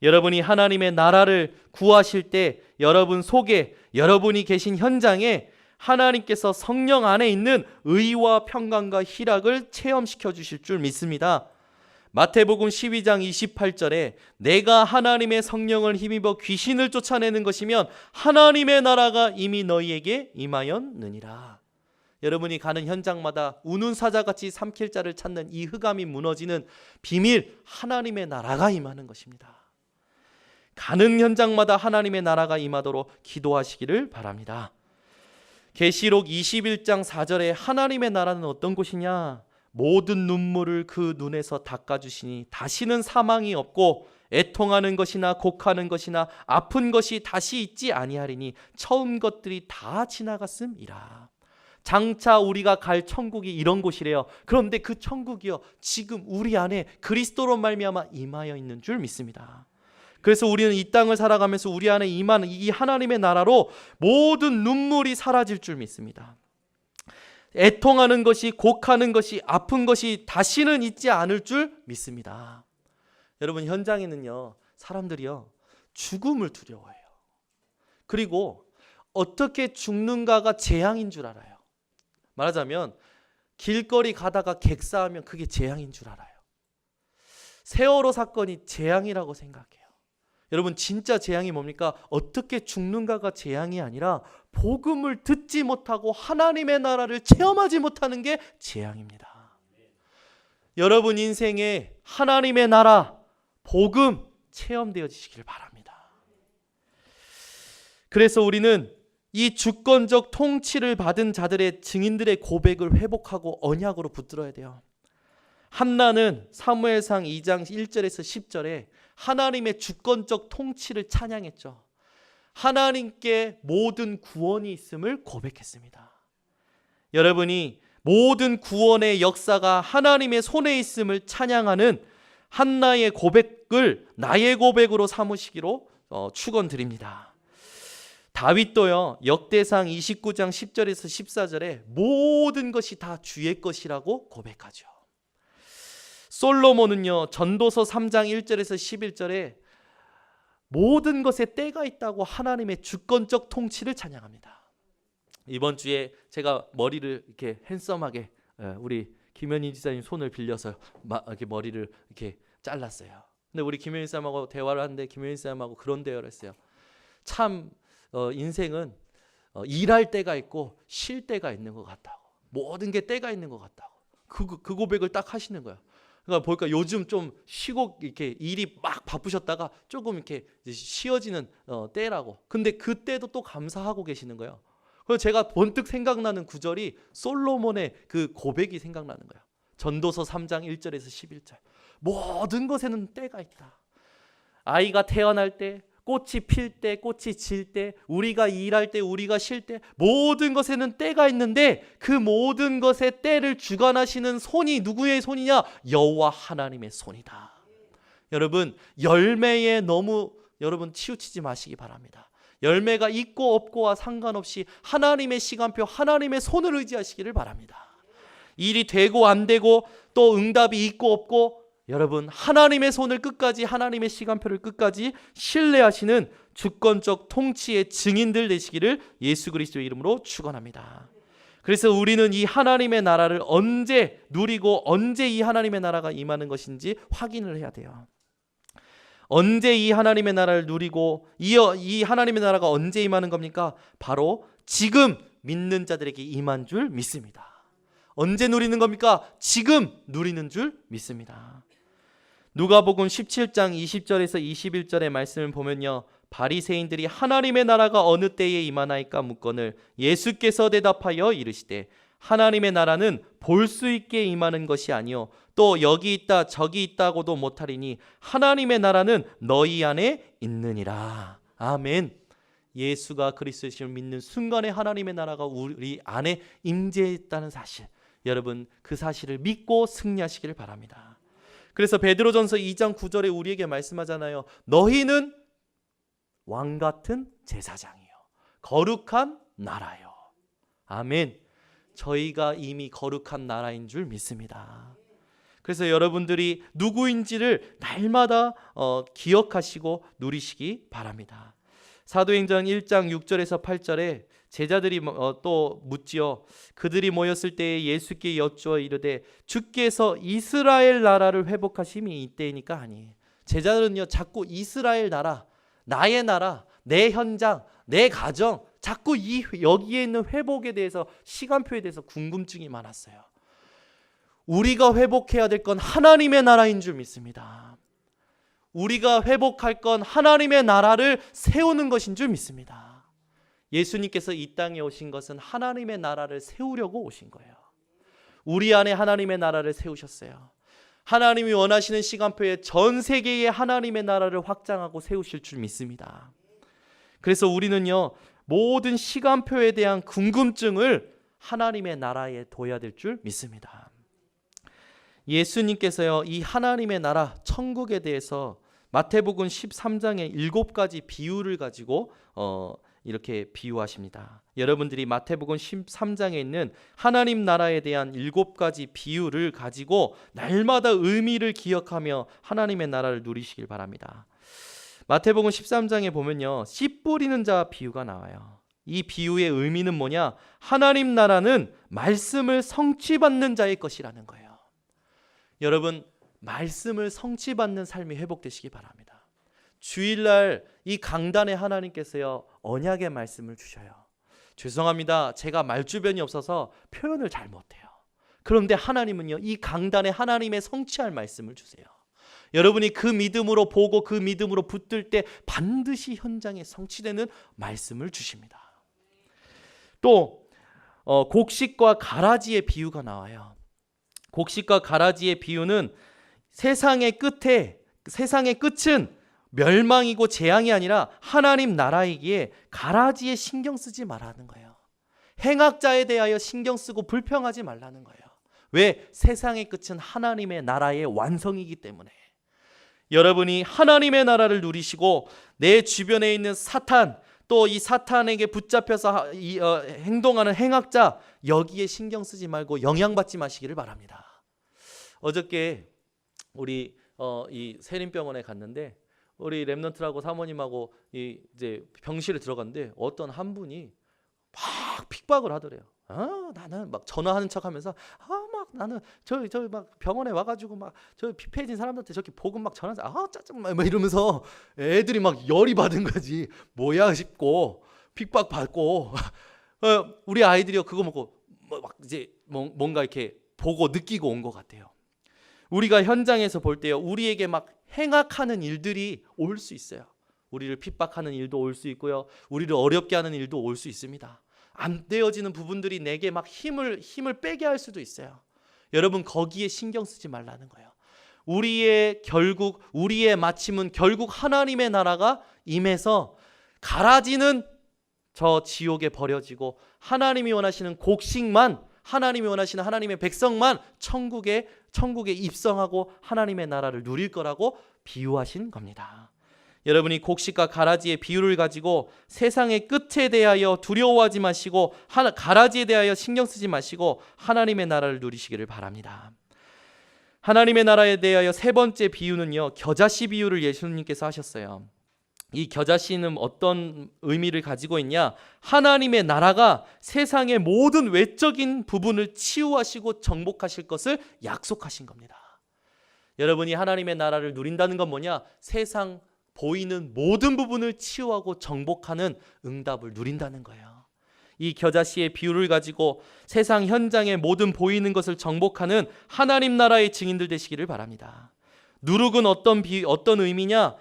여러분이 하나님의 나라를 구하실 때 여러분 속에, 여러분이 계신 현장에 하나님께서 성령 안에 있는 의와 평강과 희락을 체험시켜 주실 줄 믿습니다. 마태복음 12장 28절에 내가 하나님의 성령을 힘입어 귀신을 쫓아내는 것이면 하나님의 나라가 이미 너희에게 임하였느니라. 여러분이 가는 현장마다 우는 사자같이 삼킬 자를 찾는 이 흑암이 무너지는 비밀, 하나님의 나라가 임하는 것입니다. 가는 현장마다 하나님의 나라가 임하도록 기도하시기를 바랍니다. 계시록 21장 4절에 하나님의 나라는 어떤 곳이냐? 모든 눈물을 그 눈에서 닦아주시니 다시는 사망이 없고 애통하는 것이나 곡하는 것이나 아픈 것이 다시 있지 아니하리니 처음 것들이 다 지나갔음이라. 장차 우리가 갈 천국이 이런 곳이래요. 그런데 그 천국이요 지금 우리 안에 그리스도로 말미암아 임하여 있는 줄 믿습니다. 그래서 우리는 이 땅을 살아가면서 우리 안에 임하는 이 하나님의 나라로 모든 눈물이 사라질 줄 믿습니다. 애통하는 것이, 곡하는 것이, 아픈 것이 다시는 있지 않을 줄 믿습니다. 여러분 현장에는요 사람들이요 죽음을 두려워해요. 그리고 어떻게 죽는가가 재앙인 줄 알아요. 말하자면 길거리 가다가 객사하면 그게 재앙인 줄 알아요. 세월호 사건이 재앙이라고 생각해요. 여러분 진짜 재앙이 뭡니까? 어떻게 죽는가가 재앙이 아니라 복음을 듣지 못하고 하나님의 나라를 체험하지 못하는 게 재앙입니다. 여러분 인생에 하나님의 나라, 복음 체험되어지시길 바랍니다. 그래서 우리는 이 주권적 통치를 받은 자들의 증인들의 고백을 회복하고 언약으로 붙들어야 돼요. 한나는 사무엘상 2장 1절에서 10절에 하나님의 주권적 통치를 찬양했죠. 하나님께 모든 구원이 있음을 고백했습니다. 여러분이 모든 구원의 역사가 하나님의 손에 있음을 찬양하는 한나의 고백을 나의 고백으로 삼으시기로 축원드립니다. 다윗도요 역대상 29장 10절에서 14절에 모든 것이 다 주의 것이라고 고백하죠. 솔로몬은요 전도서 3장 1절에서 11절에 모든 것에 때가 있다고 하나님의 주권적 통치를 찬양합니다. 이번 주에 제가 머리를 이렇게 핸섬하게 우리 김현희 지사님 손을 빌려서 이렇게 머리를 이렇게 잘랐어요. 근데 우리 김현희 쌤하고 대화를 하는데 김현희 쌤하고 그런 대화를 했어요. 참 인생은 일할 때가 있고 쉴 때가 있는 것 같다고. 모든 게 때가 있는 것 같다고. 그 고백을 딱 하시는 거예요. 그러니까 보니까 요즘 좀 쉬고 이렇게 일이 막 바쁘셨다가 조금 이렇게 쉬어지는 때라고. 근데 그때도 또 감사하고 계시는 거예요. 그래서 제가 번뜩 생각나는 구절이 솔로몬의 그 고백이 생각나는 거예요. 전도서 3장 1절에서 11절. 모든 것에는 때가 있다. 아이가 태어날 때, 꽃이 필 때, 꽃이 질 때, 우리가 일할 때, 우리가 쉴 때, 모든 것에는 때가 있는데 그 모든 것의 때를 주관하시는 손이 누구의 손이냐? 여호와 하나님의 손이다. 여러분, 열매에 너무 여러분 치우치지 마시기 바랍니다. 열매가 있고 없고와 상관없이 하나님의 시간표, 하나님의 손을 의지하시기를 바랍니다. 일이 되고 안 되고 또 응답이 있고 없고, 여러분 하나님의 손을 끝까지, 하나님의 시간표를 끝까지 신뢰하시는 주권적 통치의 증인들 되시기를 예수 그리스도의 이름으로 축원합니다. 그래서 우리는 이 하나님의 나라를 언제 누리고 언제 이 하나님의 나라가 임하는 것인지 확인을 해야 돼요. 언제 이 하나님의 나라를 누리고 이 하나님의 나라가 언제 임하는 겁니까? 바로 지금 믿는 자들에게 임한 줄 믿습니다. 언제 누리는 겁니까? 지금 누리는 줄 믿습니다. 누가복음 17장 20절에서 21절의 말씀을 보면요, 바리새인들이 하나님의 나라가 어느 때에 임하나이까 묻거늘 예수께서 대답하여 이르시되 하나님의 나라는 볼 수 있게 임하는 것이 아니요 또 여기 있다 저기 있다고도 못하리니 하나님의 나라는 너희 안에 있느니라. 아멘. 예수가 그리스도이심을 믿는 순간에 하나님의 나라가 우리 안에 임재했다는 사실, 여러분 그 사실을 믿고 승리하시기를 바랍니다. 그래서 베드로전서 2장 9절에 우리에게 말씀하잖아요. 너희는 왕 같은 제사장이요 거룩한 나라요. 아멘. 저희가 이미 거룩한 나라인 줄 믿습니다. 그래서 여러분들이 누구인지를 날마다 기억하시고 누리시기 바랍니다. 사도행전 1장 6절에서 8절에 제자들이 또 묻지요. 그들이 모였을 때에 예수께 여쭈어 이르되 주께서 이스라엘 나라를 회복하심이 이때이니까 하니. 제자들은요 자꾸 이스라엘 나라, 나의 나라, 내 현장, 내 가정, 자꾸 여기에 있는 회복에 대해서, 시간표에 대해서 궁금증이 많았어요. 우리가 회복해야 될 건 하나님의 나라인 줄 믿습니다. 우리가 회복할 건 하나님의 나라를 세우는 것인 줄 믿습니다. 예수님께서 이 땅에 오신 것은 하나님의 나라를 세우려고 오신 거예요. 우리 안에 하나님의 나라를 세우셨어요. 하나님이 원하시는 시간표에 전 세계에 하나님의 나라를 확장하고 세우실 줄 믿습니다. 그래서 우리는요 모든 시간표에 대한 궁금증을 하나님의 나라에 둬야 될 줄 믿습니다. 예수님께서요 이 하나님의 나라 천국에 대해서 마태복음 13장에 7가지 비유를 가지고 이렇게 비유하십니다. 여러분들이 마태복음 13장에 있는 하나님 나라에 대한 7가지 비유를 가지고 날마다 의미를 기억하며 하나님의 나라를 누리시길 바랍니다. 마태복음 13장에 보면요 씨 뿌리는 자 비유가 나와요. 이 비유의 의미는 뭐냐? 하나님 나라는 말씀을 성취받는 자의 것이라는 거예요. 여러분 말씀을 성취받는 삶이 회복되시기 바랍니다. 주일날 이 강단에 하나님께서요 언약의 말씀을 주셔요. 죄송합니다. 제가 말주변이 없어서 표현을 잘 못해요. 그런데 하나님은요 이 강단에 하나님의 성취할 말씀을 주세요. 여러분이 그 믿음으로 보고 그 믿음으로 붙들 때 반드시 현장에 성취되는 말씀을 주십니다. 또 곡식과 가라지의 비유가 나와요. 곡식과 가라지의 비유는 세상의 끝은 멸망이고 재앙이 아니라 하나님 나라이기에 가라지에 신경 쓰지 말라는 거예요. 행악자에 대하여 신경 쓰고 불평하지 말라는 거예요. 왜? 세상의 끝은 하나님의 나라의 완성이기 때문에. 여러분이 하나님의 나라를 누리시고 내 주변에 있는 사탄, 또 이 사탄에게 붙잡혀서 행동하는 행악자, 여기에 신경 쓰지 말고 영향받지 마시기를 바랍니다. 어저께 우리 이 세림병원에 갔는데 우리 랩런트라고 사모님하고 이제 병실에 들어갔는데 어떤 한 분이 막 핍박을 하더래요. 나는 막 전화하는 척하면서 막 나는 저 막 병원에 와가지고 막 저 피폐해진 사람들한테 저렇게 보고 막 전화해서 짜증 막 이러면서 애들이 막 열이 받은 거지. 뭐야 싶고 핍박 받고 우리 아이들이요 그거 먹고 막 이제 뭔가 이렇게 보고 느끼고 온 것 같아요. 우리가 현장에서 볼 때요 우리에게 막 행악하는 일들이 올 수 있어요. 우리를 핍박하는 일도 올 수 있고요. 우리를 어렵게 하는 일도 올 수 있습니다. 안 되어지는 부분들이 내게 막 힘을 빼게 할 수도 있어요. 여러분 거기에 신경 쓰지 말라는 거예요. 우리의 마침은 결국 하나님의 나라가 임해서 가라지는 저 지옥에 버려지고 하나님이 원하시는 곡식만, 하나님이 원하시는 하나님의 백성만 천국에 입성하고 하나님의 나라를 누릴 거라고 비유하신 겁니다. 여러분이 곡식과 가라지의 비유를 가지고 세상의 끝에 대하여 두려워하지 마시고 가라지에 대하여 신경 쓰지 마시고 하나님의 나라를 누리시기를 바랍니다. 하나님의 나라에 대하여 세 번째 비유는요, 겨자씨 비유를 예수님께서 하셨어요. 이 겨자씨는 어떤 의미를 가지고 있냐? 하나님의 나라가 세상의 모든 외적인 부분을 치유하시고 정복하실 것을 약속하신 겁니다. 여러분이 하나님의 나라를 누린다는 건 뭐냐? 세상 보이는 모든 부분을 치유하고 정복하는 응답을 누린다는 거예요. 이 겨자씨의 비유를 가지고 세상 현장의 모든 보이는 것을 정복하는 하나님 나라의 증인들 되시기를 바랍니다. 누룩은 어떤 의미냐?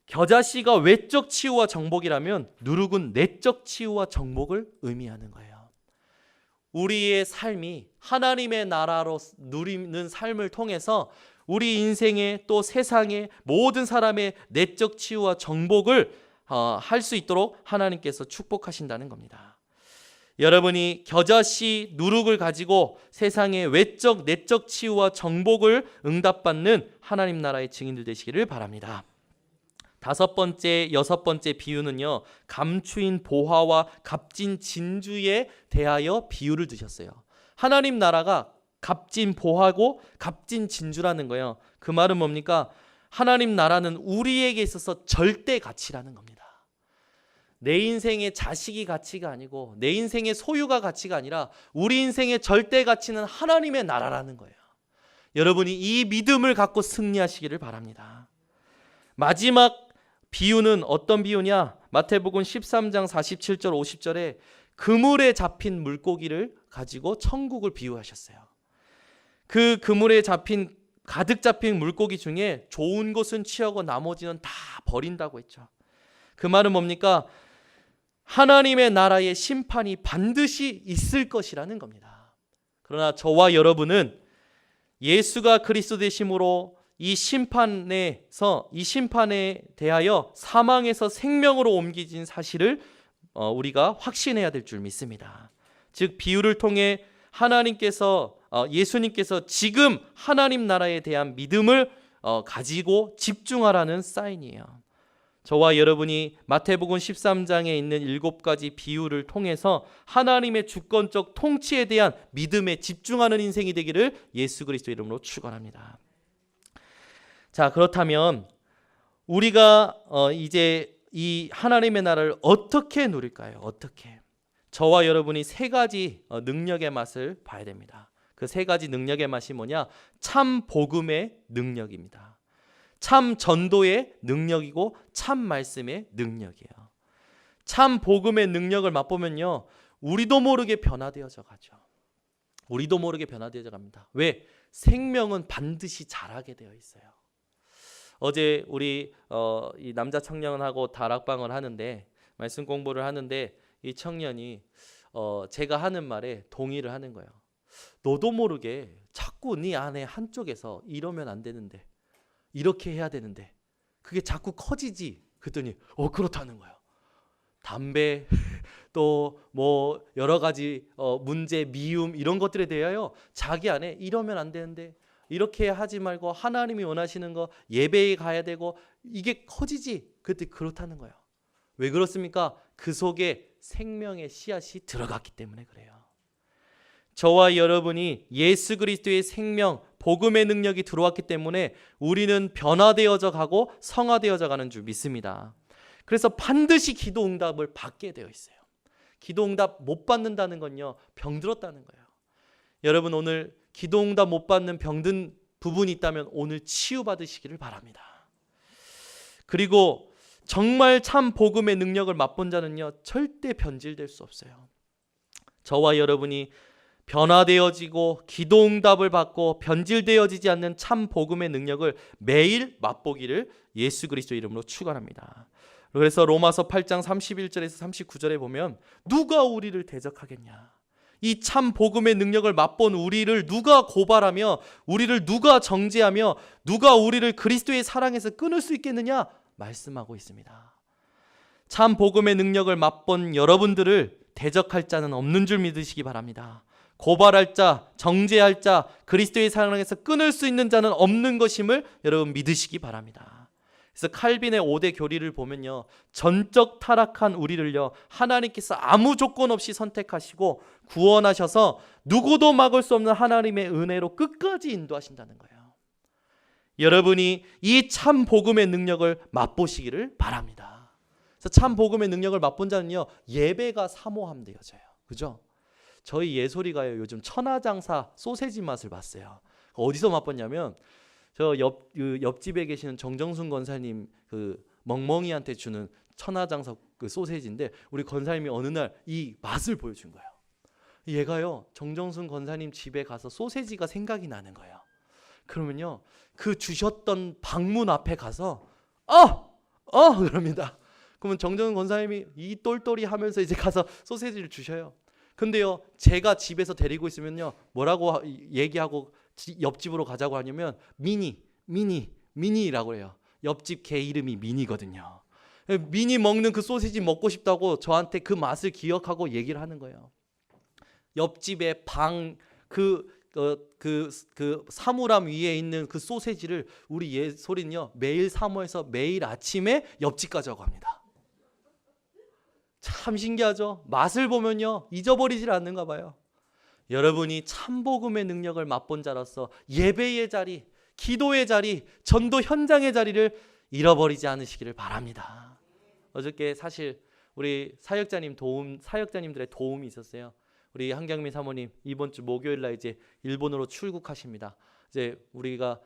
겨자씨가 외적 치유와 정복이라면 누룩은 내적 치유와 정복을 의미하는 거예요. 우리의 삶이 하나님의 나라로 누리는 삶을 통해서 우리 인생의 또 세상의 모든 사람의 내적 치유와 정복을 할 수 있도록 하나님께서 축복하신다는 겁니다. 여러분이 겨자씨 누룩을 가지고 세상의 외적 내적 치유와 정복을 응답받는 하나님 나라의 증인들 되시기를 바랍니다. 다섯 번째, 여섯 번째 비유는요, 감추인 보화와 값진 진주에 대하여 비유를 드셨어요. 하나님 나라가 값진 보화고 값진 진주라는 거예요. 그 말은 뭡니까? 하나님 나라는 우리에게 있어서 절대 가치라는 겁니다. 내 인생의 자식이 가치가 아니고 내 인생의 소유가 가치가 아니라 우리 인생의 절대 가치는 하나님의 나라라는 거예요. 여러분이 이 믿음을 갖고 승리하시기를 바랍니다. 마지막 비유는 어떤 비유냐? 마태복음 13장 47절 50절에 그물에 잡힌 물고기를 가지고 천국을 비유하셨어요. 그 그물에 가득 잡힌 물고기 중에 좋은 것은 취하고 나머지는 다 버린다고 했죠. 그 말은 뭡니까? 하나님의 나라의 심판이 반드시 있을 것이라는 겁니다. 그러나 저와 여러분은 예수가 그리스도 되심으로 이 심판에 대하여 사망에서 생명으로 옮겨진 사실을 우리가 확신해야 될 줄 믿습니다. 즉 비유를 통해 예수님께서 지금 하나님 나라에 대한 믿음을 가지고 집중하라는 사인이에요. 저와 여러분이 마태복음 13장에 있는 7가지 비유를 통해서 하나님의 주권적 통치에 대한 믿음에 집중하는 인생이 되기를 예수 그리스도 이름으로 축원합니다. 자, 그렇다면 우리가 이제 이 하나님의 나라를 어떻게 누릴까요? 어떻게? 저와 여러분이 세 가지 능력의 맛을 봐야 됩니다. 그 세 가지 능력의 맛이 뭐냐? 참 복음의 능력입니다. 참 전도의 능력이고 참 말씀의 능력이에요. 참 복음의 능력을 맛보면요, 우리도 모르게 변화되어져 가죠. 우리도 모르게 변화되어져 갑니다. 왜? 생명은 반드시 자라게 되어 있어요. 어제 우리 이 남자 청년하고 다락방을 하는데 말씀 공부를 하는데 이 청년이 제가 하는 말에 동의를 하는 거예요. 너도 모르게 자꾸 네 안에 한쪽에서 이러면 안 되는데 이렇게 해야 되는데 그게 자꾸 커지지. 그랬더니 그렇다는 거예요. 담배 또 뭐 여러 가지 문제, 미움 이런 것들에 대하여 자기 안에 이러면 안 되는데 이렇게 하지 말고 하나님이 원하시는 거 예배에 가야 되고 이게 커지지. 그때 그렇다는 거예요. 왜 그렇습니까? 그 속에 생명의 씨앗이 들어갔기 때문에 그래요. 저와 여러분이 예수 그리스도의 생명, 복음의 능력이 들어왔기 때문에 우리는 변화되어져 가고 성화되어져 가는 줄 믿습니다. 그래서 반드시 기도 응답을 받게 되어 있어요. 기도 응답 못 받는다는 건요, 병들었다는 거예요. 여러분 오늘 기도 응답 못 받는 병든 부분이 있다면 오늘 치유받으시기를 바랍니다. 그리고 정말 참 복음의 능력을 맛본 자는요, 절대 변질될 수 없어요. 저와 여러분이 변화되어지고 기도 응답을 받고 변질되어지지 않는 참 복음의 능력을 매일 맛보기를 예수 그리스도 이름으로 축원합니다. 그래서 로마서 8장 31절에서 39절에 보면 누가 우리를 대적하겠냐? 이 참 복음의 능력을 맛본 우리를 누가 고발하며 우리를 누가 정죄하며 누가 우리를 그리스도의 사랑에서 끊을 수 있겠느냐? 말씀하고 있습니다. 참 복음의 능력을 맛본 여러분들을 대적할 자는 없는 줄 믿으시기 바랍니다. 고발할 자, 정죄할 자, 그리스도의 사랑에서 끊을 수 있는 자는 없는 것임을 여러분 믿으시기 바랍니다. 그래서 칼빈의 5대 교리를 보면요, 전적 타락한 우리를요 하나님께서 아무 조건 없이 선택하시고 구원하셔서 누구도 막을 수 없는 하나님의 은혜로 끝까지 인도하신다는 거예요. 여러분이 이 참 복음의 능력을 맛보시기를 바랍니다. 그래서 참 복음의 능력을 맛본 자는요 예배가 사모함되어져요. 그죠? 저희 예솔이가요 요즘 천하장사 소세지 맛을 봤어요. 어디서 맛봤냐면 저 옆집에 계시는 정정순 권사님 그 멍멍이한테 주는 천하장사 그 소세지인데, 우리 권사님이 어느 날 이 맛을 보여준 거예요. 얘가요 정정순 권사님 집에 가서 소세지가 생각이 나는 거예요. 그러면요 그 주셨던 방문 앞에 가서 그럽니다. 그러면 정정순 권사님이 이 똘똘이 하면서 이제 가서 소세지를 주셔요. 근데요 제가 집에서 데리고 있으면요 뭐라고 얘기하고 옆집으로 가자고 하냐면 미니라고 해요. 옆집 개 이름이 미니거든요. 미니 먹는 그 소시지 먹고 싶다고 저한테 그 맛을 기억하고 얘기를 하는 거예요. 옆집에 그 사물함 위에 있는 그 소세지를 우리 예솔이는요 매일 사모해서 매일 아침에 옆집 가자고 합니다. 참 신기하죠? 맛을 보면요 잊어버리질 않는가 봐요. 여러분이 참복음의 능력을 맛본 자로서 예배의 자리, 기도의 자리, 전도 현장의 자리를 잃어버리지 않으시기를 바랍니다. 어저께 사실 우리 사역자님들의 도움이 있었어요. 우리 한경민 사모님 이번 주 목요일 날 이제 일본으로 출국하십니다. 이제 우리가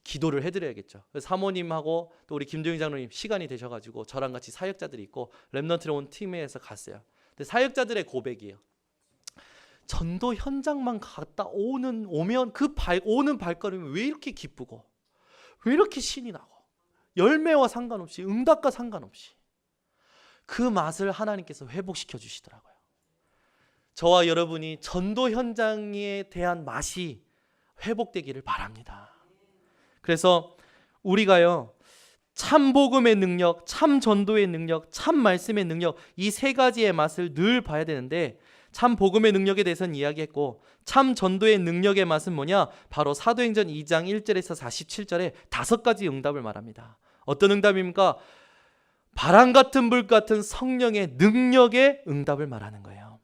기도를 해드려야겠죠. 사모님하고 또 우리 김도영 장로님 시간이 되셔가지고 저랑 같이 사역자들이 있고 랩넌트에 온 팀에서 갔어요. 근데 사역자들의 고백이에요. 전도 현장만 갔다 오면 오는 발걸음이 왜 이렇게 기쁘고 왜 이렇게 신이 나고 열매와 상관없이 응답과 상관없이 그 맛을 하나님께서 회복시켜 주시더라고요. 저와 여러분이 전도 현장에 대한 맛이 회복되기를 바랍니다. 그래서 우리가요 참 복음의 능력, 참 전도의 능력, 참 말씀의 능력, 이 세 가지의 맛을 늘 봐야 되는데, 참 복음의 능력에 대해서는 이야기했고 참 전도의 능력의 맛은 뭐냐? 바로 사도행전 2장 1절에서 47절에 5가지 응답을 말합니다. 어떤 응답입니까? 바람 같은 불 같은 성령의 능력의 응답을 말하는 거예요.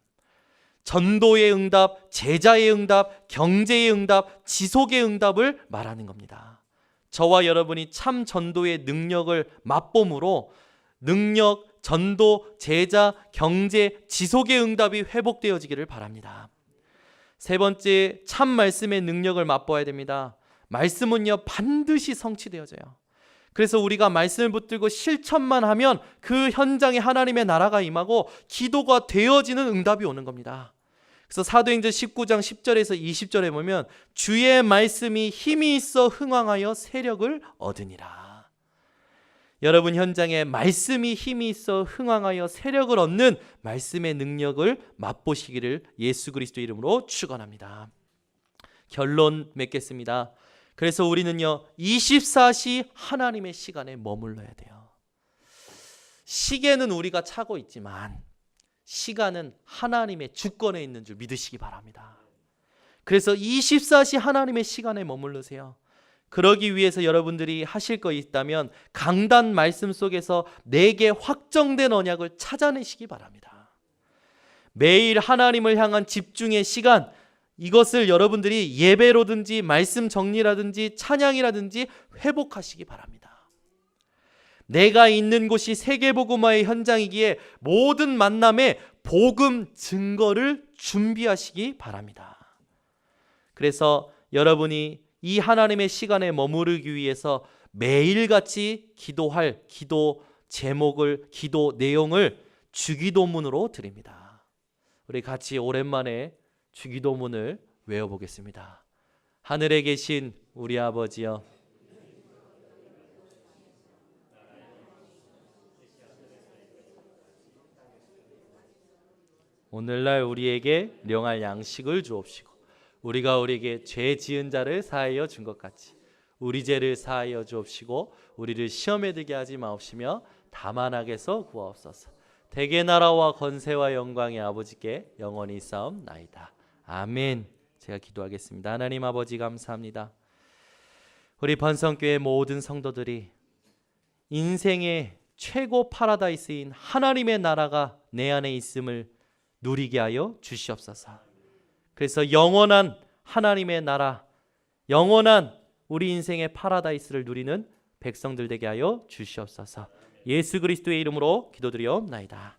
전도의 응답, 제자의 응답, 경제의 응답, 지속의 응답을 말하는 겁니다. 저와 여러분이 참 전도의 능력을 맛봄으로 능력, 전도, 제자, 경제, 지속의 응답이 회복되어지기를 바랍니다. 세 번째, 참 말씀의 능력을 맛보아야 됩니다. 말씀은요 반드시 성취되어져요. 그래서 우리가 말씀을 붙들고 실천만 하면 그 현장에 하나님의 나라가 임하고 기도가 되어지는 응답이 오는 겁니다. 그래서 사도행전 19장 10절에서 20절에 보면 주의 말씀이 힘이 있어 흥왕하여 세력을 얻으니라. 여러분 현장에 말씀이 힘이 있어 흥왕하여 세력을 얻는 말씀의 능력을 맛보시기를 예수 그리스도 이름으로 축원합니다. 결론 맺겠습니다. 그래서 우리는요 24시 하나님의 시간에 머물러야 돼요. 시계는 우리가 차고 있지만 시간은 하나님의 주권에 있는 줄 믿으시기 바랍니다. 그래서 24시 하나님의 시간에 머무르세요. 그러기 위해서 여러분들이 하실 거 있다면 강단 말씀 속에서 내게 확정된 언약을 찾아내시기 바랍니다. 매일 하나님을 향한 집중의 시간, 이것을 여러분들이 예배로든지 말씀 정리라든지 찬양이라든지 회복하시기 바랍니다. 내가 있는 곳이 세계복음화의 현장이기에 모든 만남에 복음 증거를 준비하시기 바랍니다. 그래서 여러분이 이 하나님의 시간에 머무르기 위해서 매일같이 기도할 기도 제목을, 기도 내용을 주기도문으로 드립니다. 우리 같이 오랜만에 주기도문을 외워보겠습니다. 하늘에 계신 우리 아버지여, 오늘날 우리에게 일용할 양식을 주옵시고 우리가 우리에게 죄 지은 자를 사하여 준 것 같이 우리 죄를 사하여 주옵시고 우리를 시험에 들게 하지 마옵시며 다만 악에서 구하옵소서. 대개 나라와 권세와 영광이 아버지께 영원히 싸움나이다. 아멘. 제가 기도하겠습니다. 하나님 아버지 감사합니다. 우리 번성교회 모든 성도들이 인생의 최고 파라다이스인 하나님의 나라가 내 안에 있음을 누리게 하여 주시옵소서. 그래서 영원한 하나님의 나라, 영원한 우리 인생의 파라다이스를 누리는 백성들 되게 하여 주시옵소서. 예수 그리스도의 이름으로 기도드리옵나이다.